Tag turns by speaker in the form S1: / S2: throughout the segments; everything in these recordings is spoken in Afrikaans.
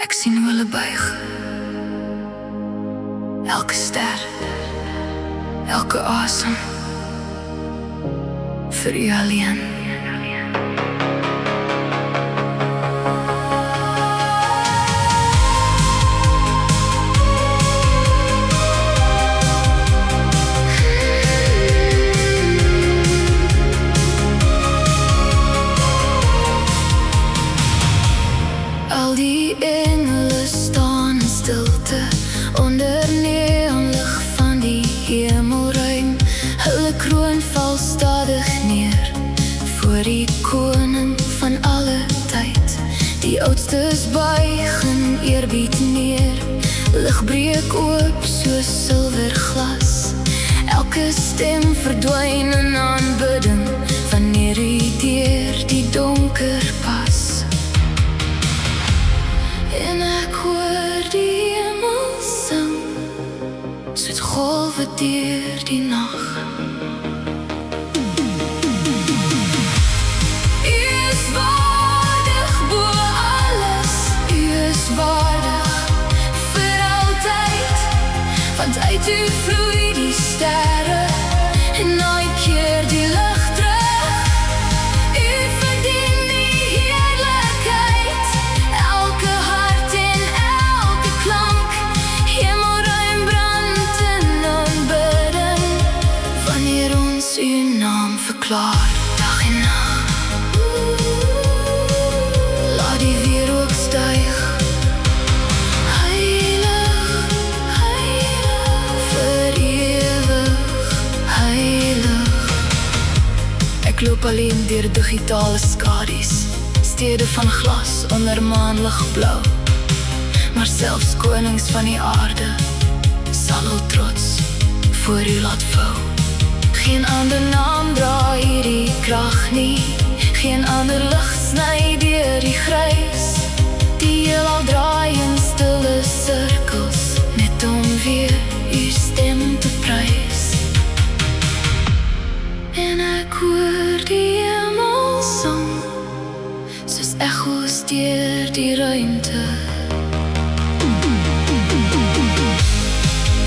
S1: Ek sien hoe hulle buig. Elke ster, elke asem, vir u alleen. Al die engele staan in stilte onder neonlig van die hemelruim. Hulle kroon val stadig neer voor die koning van alle tyd. Die oudstes buig in eerbied neer. Lig breek oop soos silverglas. Elke stem verdwyn in aanbidding wanneer u deur die donker pas. En ek hoor die hemel sing, soos golwe deur die nag. U is waardig bo alles, u is waardig vir altyd. Want uit u vloei die sterre en nooit keer die lig terug. U verdien die heerlikheid, elke hart en elke klank. Hemelruim brand in aanbidding wanneer ons uw naam verklaar, dag en nag. Laat die wierook styg, heilig, heilig, vir ewig, heilig. Ek loop alleen deur digitale skadies, stede van glas onder maanlig blauw. Maar selfs konings van die aarde sal hul trots voor u laat vou. Geen ander naam dra hierdie krag nie, geen ander lig sny deur die grys. Die heelal draai in stille sirkels, net om weer u stem te prys. En ek hoor die hemel sing, soos echo's deur die ruimte.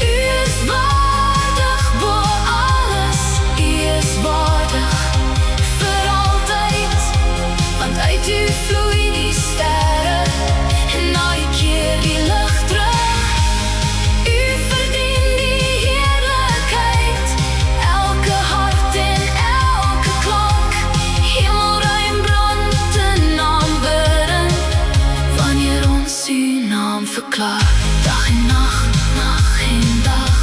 S1: U is waardig bo alles, u is waardig vir altyd. Want uit u vloei die sterre en nooit keer die lig terug. U verdien die heerlikheid, elke hart en elke klank. Hemelruim brand in aanbidding wanneer ons uw naam verklaar, dag en nag, nag en dag.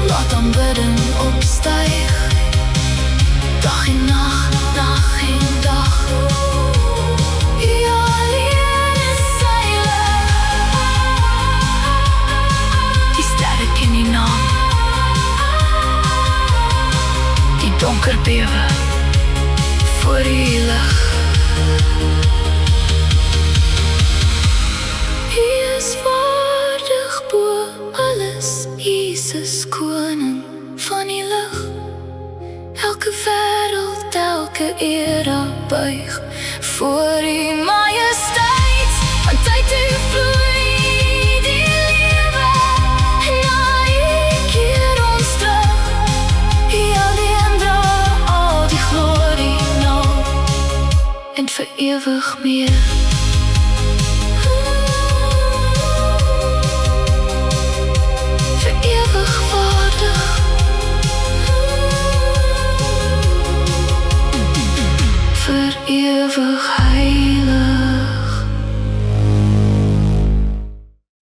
S1: Laat aanbidding opstyg, dag en nag, nag en dag. U alleen is heilig, die sterre ken die naam, die donker bewe voor u lig. U is waardig bo alles, Jesus koning van die lig. Elke wêreld, elke era buig voor u majesteit. Want uit u vloei die lewe en na u keer ons terug. U alleen dra al die glorie nou en vir ewig meer. Vir ewig waardig, vir ewig heilig.